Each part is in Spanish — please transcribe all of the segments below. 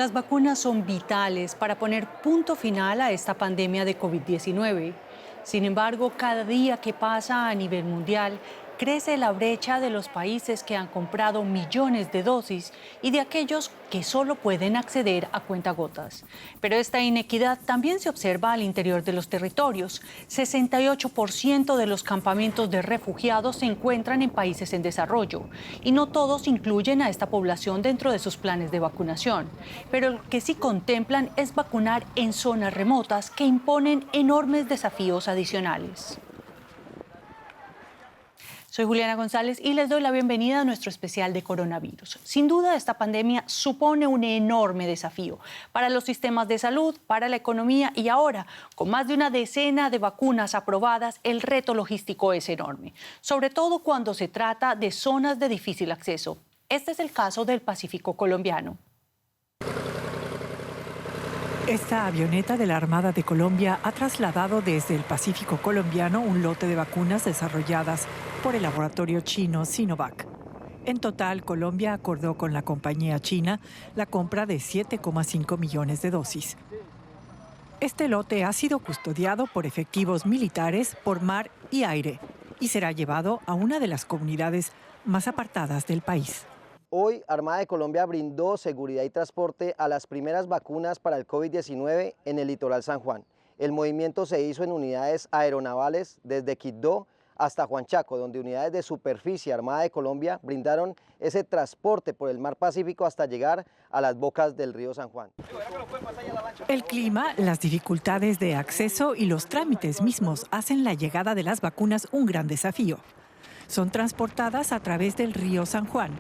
Las vacunas son vitales para poner punto final a esta pandemia de COVID-19. Sin embargo, cada día que pasa a nivel mundial, crece la brecha de los países que han comprado millones de dosis y de aquellos que solo pueden acceder a cuentagotas. Pero esta inequidad también se observa al interior de los territorios. 68% de los campamentos de refugiados se encuentran en países en desarrollo y no todos incluyen a esta población dentro de sus planes de vacunación. Pero lo que sí contemplan es vacunar en zonas remotas que imponen enormes desafíos adicionales. Soy Juliana González y les doy la bienvenida a nuestro especial de coronavirus. Sin duda, esta pandemia supone un enorme desafío para los sistemas de salud, para la economía y ahora, con más de una decena de vacunas aprobadas, el reto logístico es enorme, sobre todo cuando se trata de zonas de difícil acceso. Este es el caso del Pacífico colombiano. Esta avioneta de la Armada de Colombia ha trasladado desde el Pacífico colombiano un lote de vacunas desarrolladas por el laboratorio chino Sinovac. En total, Colombia acordó con la compañía china la compra de 7,5 millones de dosis. Este lote ha sido custodiado por efectivos militares por mar y aire y será llevado a una de las comunidades más apartadas del país. Hoy, Armada de Colombia brindó seguridad y transporte a las primeras vacunas para el COVID-19 en el litoral San Juan. El movimiento se hizo en unidades aeronavales desde Quibdó hasta Juanchaco, donde unidades de superficie Armada de Colombia brindaron ese transporte por el mar Pacífico hasta llegar a las bocas del río San Juan. El clima, las dificultades de acceso y los trámites mismos hacen la llegada de las vacunas un gran desafío. Son transportadas a través del río San Juan,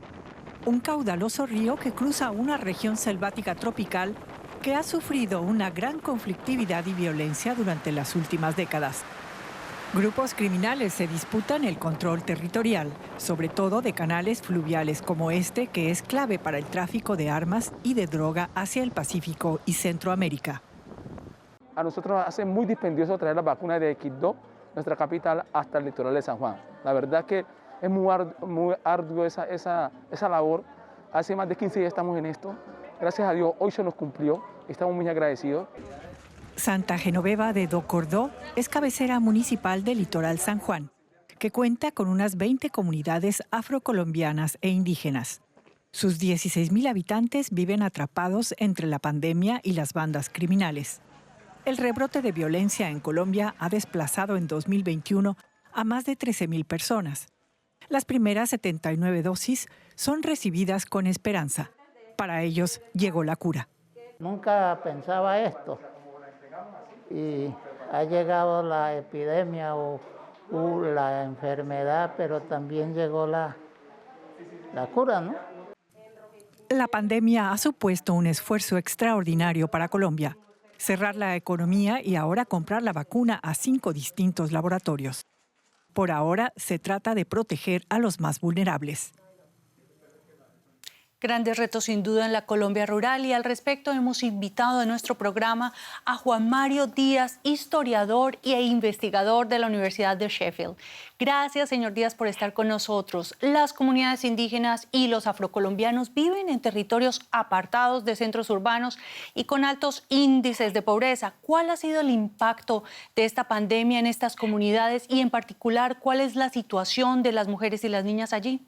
un caudaloso río que cruza una región selvática tropical que ha sufrido una gran conflictividad y violencia durante las últimas décadas. Grupos criminales se disputan el control territorial, sobre todo de canales fluviales como este, que es clave para el tráfico de armas y de droga hacia el Pacífico y Centroamérica. A nosotros hace muy dispendioso traer las vacunas de Quibdó, nuestra capital, hasta el litoral de San Juan. La verdad que es muy arduo esa labor. Hace más de 15 días estamos en esto. Gracias a Dios, hoy se nos cumplió. Estamos muy agradecidos. Santa Genoveva de Docordó es cabecera municipal del litoral San Juan, que cuenta con unas 20 comunidades afrocolombianas e indígenas. Sus 16,000 habitantes viven atrapados entre la pandemia y las bandas criminales. El rebrote de violencia en Colombia ha desplazado en 2021 a más de 13,000 personas. Las primeras 79 dosis son recibidas con esperanza. Para ellos llegó la cura. Nunca pensaba esto y ha llegado la epidemia o la enfermedad, pero también llegó la cura, ¿no? La pandemia ha supuesto un esfuerzo extraordinario para Colombia. Cerrar la economía y ahora comprar la vacuna a 5 distintos laboratorios. Por ahora, se trata de proteger a los más vulnerables. Grandes retos sin duda en la Colombia rural y al respecto hemos invitado a nuestro programa a Juan Mario Díaz, historiador e investigador de la Universidad de Sheffield. Gracias, señor Díaz, por estar con nosotros. Las comunidades indígenas y los afrocolombianos viven en territorios apartados de centros urbanos y con altos índices de pobreza. ¿Cuál ha sido el impacto de esta pandemia en estas comunidades y en particular cuál es la situación de las mujeres y las niñas allí?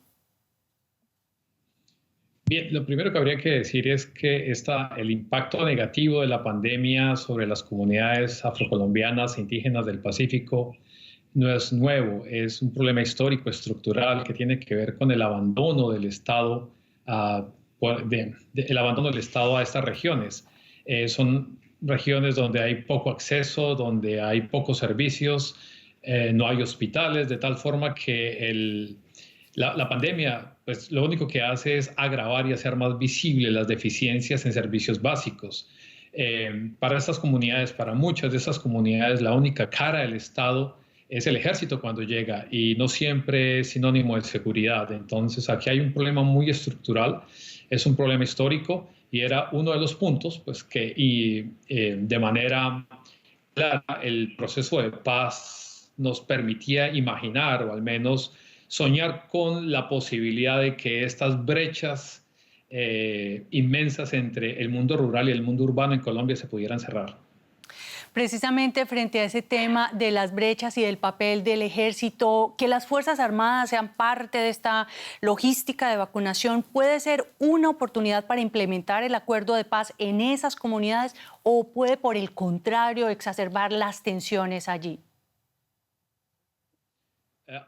Bien, lo primero que habría que decir es que el impacto negativo de la pandemia sobre las comunidades afrocolombianas e indígenas del Pacífico no es nuevo, es un problema histórico, estructural, que tiene que ver con el abandono del Estado, el abandono del Estado a estas regiones. Son regiones donde hay poco acceso, donde hay pocos servicios, no hay hospitales, de tal forma que la pandemia pues, lo único que hace es agravar y hacer más visibles las deficiencias en servicios básicos. Para estas comunidades, para muchas de estas comunidades, la única cara del Estado es el ejército cuando llega y no siempre es sinónimo de seguridad. Entonces, aquí hay un problema muy estructural, es un problema histórico y era uno de los puntos pues, de manera clara el proceso de paz nos permitía imaginar o al menos soñar con la posibilidad de que estas brechas inmensas entre el mundo rural y el mundo urbano en Colombia se pudieran cerrar. Precisamente frente a ese tema de las brechas y del papel del ejército, que las Fuerzas Armadas sean parte de esta logística de vacunación, ¿puede ser una oportunidad para implementar el acuerdo de paz en esas comunidades o puede, por el contrario, exacerbar las tensiones allí?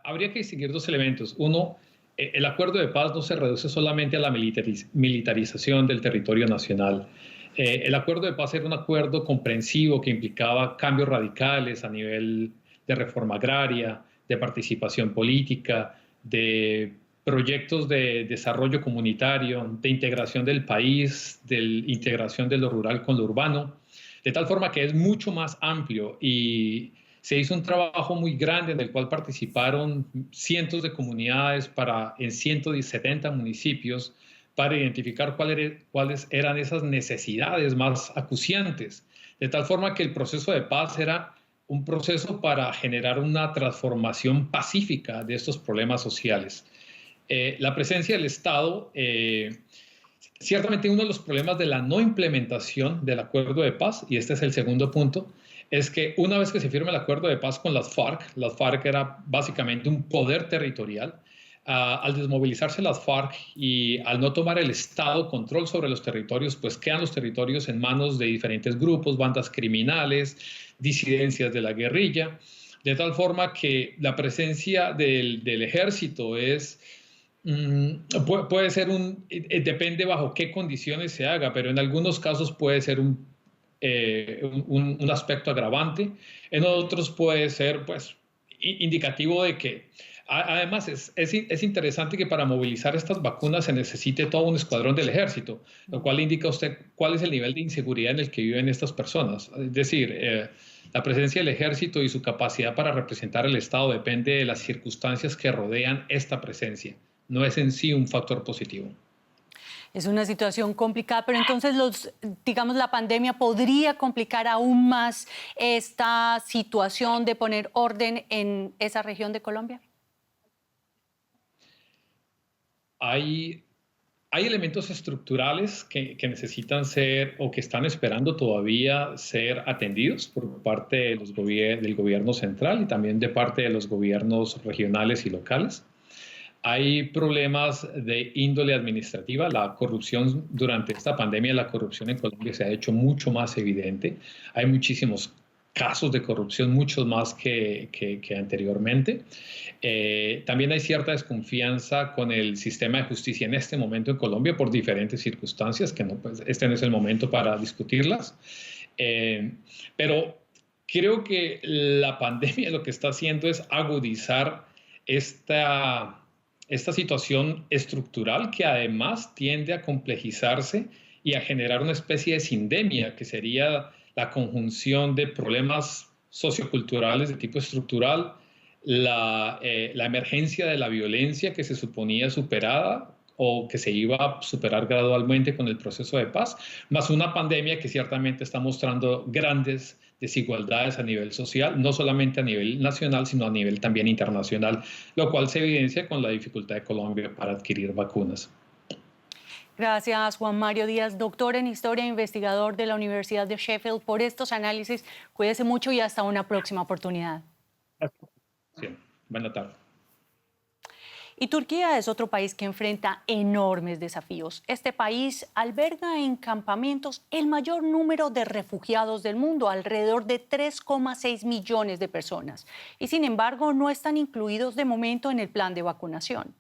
Habría que distinguir dos elementos. Uno, el acuerdo de paz no se reduce solamente a la militarización del territorio nacional. El acuerdo de paz era un acuerdo comprensivo que implicaba cambios radicales a nivel de reforma agraria, de participación política, de proyectos de desarrollo comunitario, de integración del país, de integración de lo rural con lo urbano, de tal forma que es mucho más amplio y se hizo un trabajo muy grande en el cual participaron cientos de comunidades en 170 municipios para identificar cuáles eran esas necesidades más acuciantes, de tal forma que el proceso de paz era un proceso para generar una transformación pacífica de estos problemas sociales. La presencia del Estado, ciertamente uno de los problemas de la no implementación del acuerdo de paz, y este es el segundo punto, es que una vez que se firma el acuerdo de paz con las FARC era básicamente un poder territorial. Al desmovilizarse las FARC y al no tomar el Estado control sobre los territorios, pues quedan los territorios en manos de diferentes grupos, bandas criminales, disidencias de la guerrilla, de tal forma que la presencia del ejército puede ser depende bajo qué condiciones se haga, pero en algunos casos puede ser un aspecto agravante, en otros puede ser pues indicativo de que además, es interesante que para movilizar estas vacunas se necesite todo un escuadrón del ejército, lo cual indica usted cuál es el nivel de inseguridad en el que viven estas personas. Es decir, la presencia del ejército y su capacidad para representar el Estado depende de las circunstancias que rodean esta presencia. No es en sí un factor positivo. Es una situación complicada, pero entonces la pandemia podría complicar aún más esta situación de poner orden en esa región de Colombia. Hay elementos estructurales que necesitan ser o que están esperando todavía ser atendidos por parte del gobierno central y también de parte de los gobiernos regionales y locales. Hay problemas de índole administrativa. La corrupción durante esta pandemia, la corrupción en Colombia se ha hecho mucho más evidente. Hay muchísimos casos de corrupción, muchos más que anteriormente. También hay cierta desconfianza con el sistema de justicia en este momento en Colombia por diferentes circunstancias, que este no es el momento para discutirlas. Pero creo que la pandemia lo que está haciendo es agudizar esta situación estructural que además tiende a complejizarse y a generar una especie de sindemia, que sería la conjunción de problemas socioculturales de tipo estructural, la emergencia de la violencia que se suponía superada o que se iba a superar gradualmente con el proceso de paz, más una pandemia que ciertamente está mostrando grandes desigualdades a nivel social, no solamente a nivel nacional, sino a nivel también internacional, lo cual se evidencia con la dificultad de Colombia para adquirir vacunas. Gracias, Juan Mario Díaz, doctor en Historia e investigador de la Universidad de Sheffield, por estos análisis. Cuídese mucho y hasta una próxima oportunidad. Sí, buena tarde. Y Turquía es otro país que enfrenta enormes desafíos. Este país alberga en campamentos el mayor número de refugiados del mundo, alrededor de 3,6 millones de personas. Y sin embargo, no están incluidos de momento en el plan de vacunación.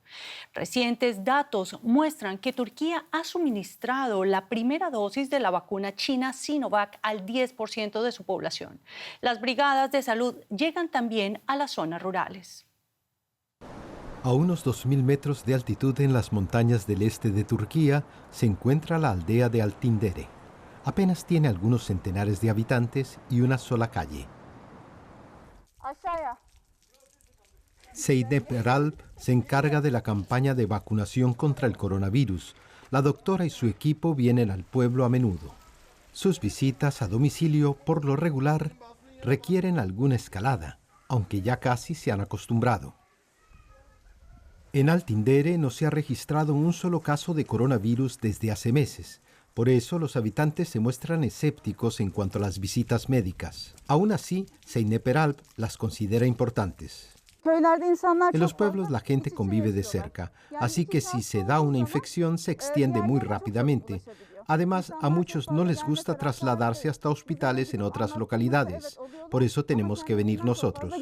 Recientes datos muestran que Turquía ha suministrado la primera dosis de la vacuna china Sinovac al 10% de su población. Las brigadas de salud llegan también a las zonas rurales. A unos 2.000 metros de altitud en las montañas del este de Turquía se encuentra la aldea de Altindere. Apenas tiene algunos centenares de habitantes y una sola calle. Zeynep Eralp se encarga de la campaña de vacunación contra el coronavirus. La doctora y su equipo vienen al pueblo a menudo. Sus visitas a domicilio, por lo regular, requieren alguna escalada, aunque ya casi se han acostumbrado. En Altindere no se ha registrado un solo caso de coronavirus desde hace meses. Por eso los habitantes se muestran escépticos en cuanto a las visitas médicas. Aún así, Zeynep Eralp las considera importantes. En los pueblos la gente convive de cerca, así que si se da una infección se extiende muy rápidamente. Además, a muchos no les gusta trasladarse hasta hospitales en otras localidades. Por eso tenemos que venir nosotros.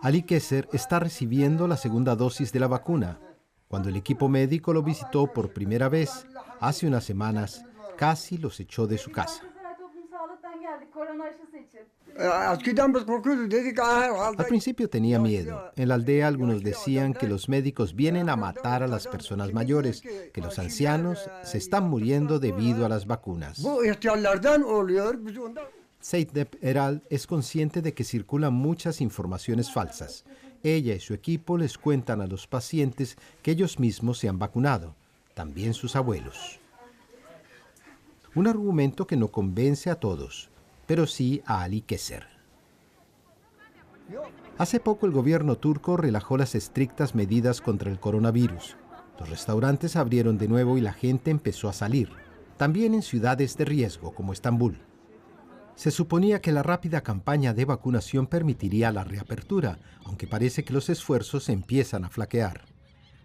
Ali Keser está recibiendo la segunda dosis de la vacuna. Cuando el equipo médico lo visitó por primera vez, hace unas semanas, casi los echó de su casa. Al principio tenía miedo. En la aldea algunos decían que los médicos vienen a matar a las personas mayores, que los ancianos se están muriendo debido a las vacunas. Zeynep Eralp es consciente de que circulan muchas informaciones falsas. Ella y su equipo les cuentan a los pacientes que ellos mismos se han vacunado, también sus abuelos. Un argumento que no convence a todos, pero sí a Ali Keser. Hace poco el gobierno turco relajó las estrictas medidas contra el coronavirus. Los restaurantes abrieron de nuevo y la gente empezó a salir, también en ciudades de riesgo como Estambul. Se suponía que la rápida campaña de vacunación permitiría la reapertura, aunque parece que los esfuerzos empiezan a flaquear.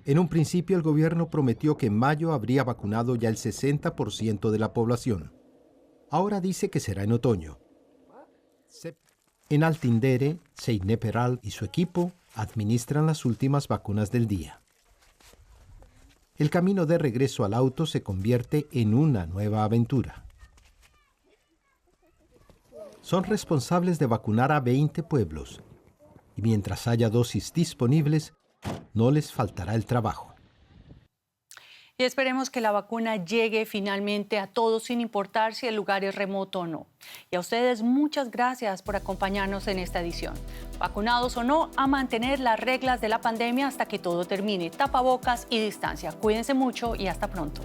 En un principio el gobierno prometió que en mayo habría vacunado ya el 60% de la población. Ahora dice que será en otoño. En Altindere, Zeynep Eralp y su equipo administran las últimas vacunas del día. El camino de regreso al auto se convierte en una nueva aventura. Son responsables de vacunar a 20 pueblos y mientras haya dosis disponibles, no les faltará el trabajo. Y esperemos que la vacuna llegue finalmente a todos sin importar si el lugar es remoto o no. Y a ustedes muchas gracias por acompañarnos en esta edición. Vacunados o no, a mantener las reglas de la pandemia hasta que todo termine. Tapabocas y distancia. Cuídense mucho y hasta pronto.